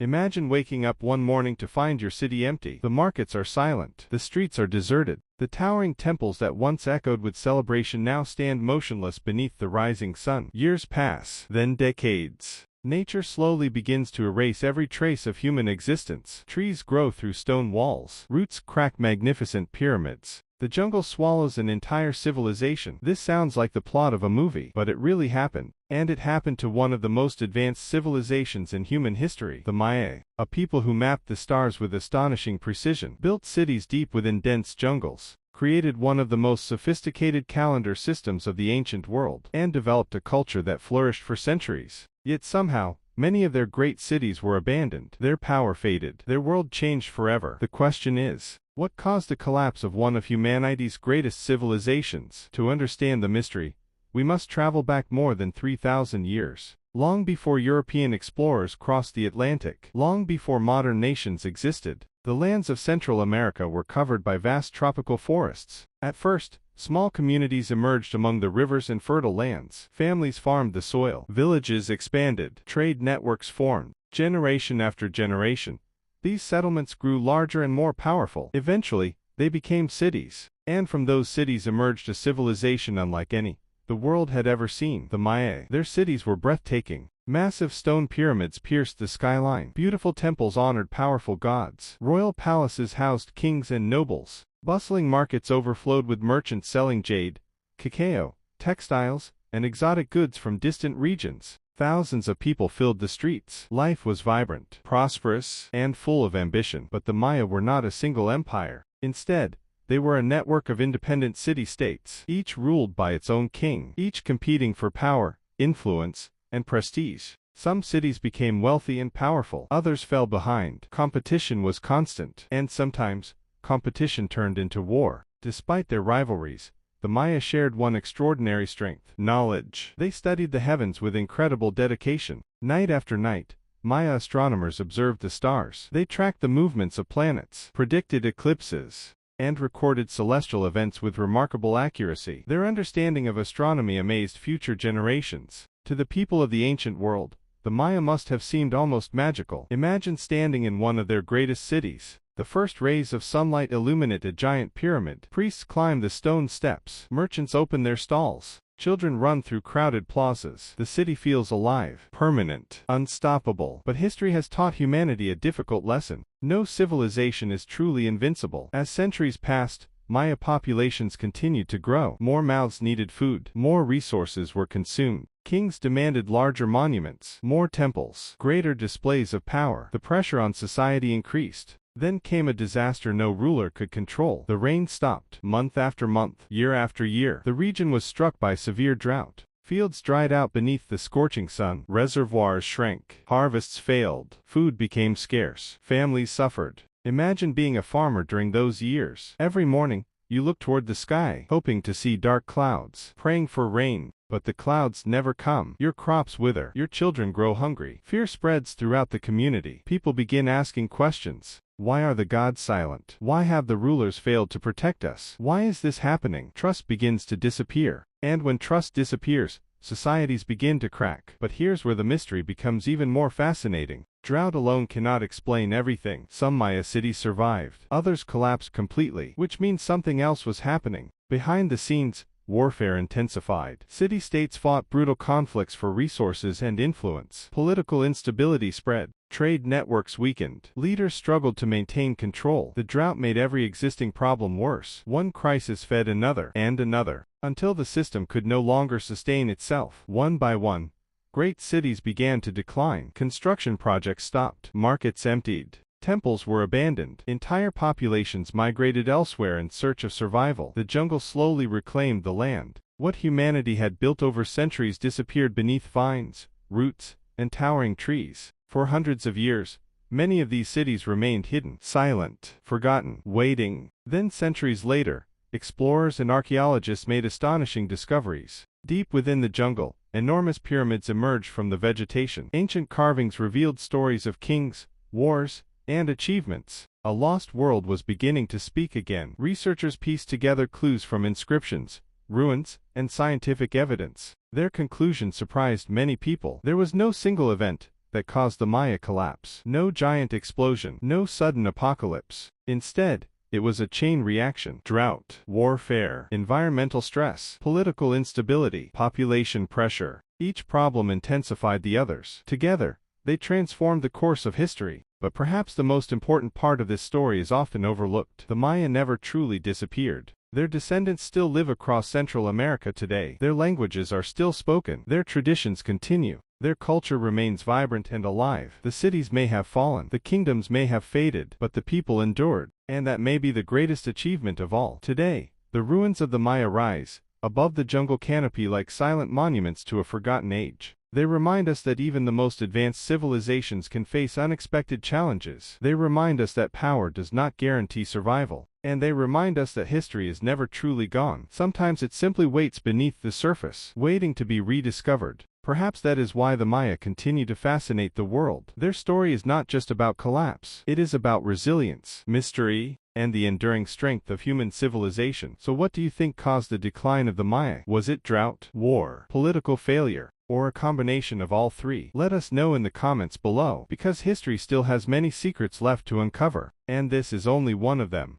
Imagine waking up one morning to find your city empty. The markets are silent. The streets are deserted. The towering temples that once echoed with celebration now stand motionless beneath the rising sun. Years pass, then decades. Nature slowly begins to erase every trace of human existence. Trees grow through stone walls. Roots crack magnificent pyramids. The jungle swallows an entire civilization. This sounds like the plot of a movie, but it really happened. And it happened to one of the most advanced civilizations in human history, the Maya, a people who mapped the stars with astonishing precision, built cities deep within dense jungles, created one of the most sophisticated calendar systems of the ancient world, and developed a culture that flourished for centuries. Yet somehow, many of their great cities were abandoned. Their power faded. Their world changed forever. The question is, what caused the collapse of one of humanity's greatest civilizations? To understand the mystery, we must travel back more than 3,000 years. Long before European explorers crossed the Atlantic, long before modern nations existed, the lands of Central America were covered by vast tropical forests. At first, small communities emerged among the rivers and fertile lands. Families farmed the soil. Villages expanded. Trade networks formed. Generation after generation, these settlements grew larger and more powerful. Eventually, they became cities. And from those cities emerged a civilization unlike any the world had ever seen. The Maya. Their cities were breathtaking. Massive stone pyramids pierced the skyline. Beautiful temples honored powerful gods. Royal palaces housed kings and nobles. Bustling markets overflowed with merchants selling jade, cacao, textiles, and exotic goods from distant regions. Thousands of people filled the streets. Life was vibrant, prosperous, and full of ambition. But the Maya were not a single empire. Instead, they were a network of independent city-states, each ruled by its own king, each competing for power, influence, and prestige. Some cities became wealthy and powerful. Others fell behind. Competition was constant. And sometimes, competition turned into war. Despite their rivalries, the Maya shared one extraordinary strength: knowledge. They studied the heavens with incredible dedication. Night after night, Maya astronomers observed the stars. They tracked the movements of planets, predicted eclipses, and recorded celestial events with remarkable accuracy. Their understanding of astronomy amazed future generations. To the people of the ancient world, the Maya must have seemed almost magical. Imagine standing in one of their greatest cities. The first rays of sunlight illuminate a giant pyramid. Priests climb the stone steps. Merchants open their stalls. Children run through crowded plazas. The city feels alive, permanent, unstoppable. But history has taught humanity a difficult lesson. No civilization is truly invincible. As centuries passed, Maya populations continued to grow. More mouths needed food. More resources were consumed. Kings demanded larger monuments, more temples, greater displays of power. The pressure on society increased. Then came a disaster no ruler could control. The rain stopped. Month after month, year after year, the region was struck by severe drought. Fields dried out beneath the scorching sun. Reservoirs shrank. Harvests failed. Food became scarce. Families suffered. Imagine being a farmer during those years. Every morning, you look toward the sky, hoping to see dark clouds, praying for rain. But the clouds never come. Your crops wither. Your children grow hungry. Fear spreads throughout the community. People begin asking questions. Why are the gods silent? Why have the rulers failed to protect us? Why is this happening? Trust begins to disappear. And when trust disappears, societies begin to crack. But here's where the mystery becomes even more fascinating. Drought alone cannot explain everything. Some Maya cities survived. Others collapsed completely, which means something else was happening. Behind the scenes, warfare intensified. City-states fought brutal conflicts for resources and influence. Political instability spread. Trade networks weakened. Leaders struggled to maintain control. The drought made every existing problem worse. One crisis fed another, and another, until the system could no longer sustain itself. One by one, great cities began to decline. Construction projects stopped. Markets emptied. Temples were abandoned. Entire populations migrated elsewhere in search of survival. The jungle slowly reclaimed the land. What humanity had built over centuries disappeared beneath vines, roots, and towering trees. For hundreds of years, many of these cities remained hidden, silent, forgotten, waiting. Then centuries later, explorers and archaeologists made astonishing discoveries. Deep within the jungle, enormous pyramids emerged from the vegetation. Ancient carvings revealed stories of kings, wars, and achievements. A lost world was beginning to speak again. Researchers pieced together clues from inscriptions, ruins, and scientific evidence. Their conclusion surprised many people. There was no single event, that caused the Maya collapse. No giant explosion, no sudden apocalypse. Instead, it was a chain reaction: drought, warfare, environmental stress, political instability, population pressure. Each problem intensified the others. Together, they transformed the course of history. But perhaps the most important part of this story is often overlooked. The Maya never truly disappeared. Their descendants still live across Central America today. Their languages are still spoken. Their traditions continue. Their culture remains vibrant and alive. The cities may have fallen, the kingdoms may have faded, but the people endured. And that may be the greatest achievement of all. Today, the ruins of the Maya rise above the jungle canopy like silent monuments to a forgotten age. They remind us that even the most advanced civilizations can face unexpected challenges. They remind us that power does not guarantee survival. And they remind us that history is never truly gone. Sometimes it simply waits beneath the surface, waiting to be rediscovered. Perhaps that is why the Maya continue to fascinate the world. Their story is not just about collapse. It is about resilience, mystery, and the enduring strength of human civilization. So what do you think caused the decline of the Maya? Was it drought, war, political failure, or a combination of all three? Let us know in the comments below, because history still has many secrets left to uncover, and this is only one of them.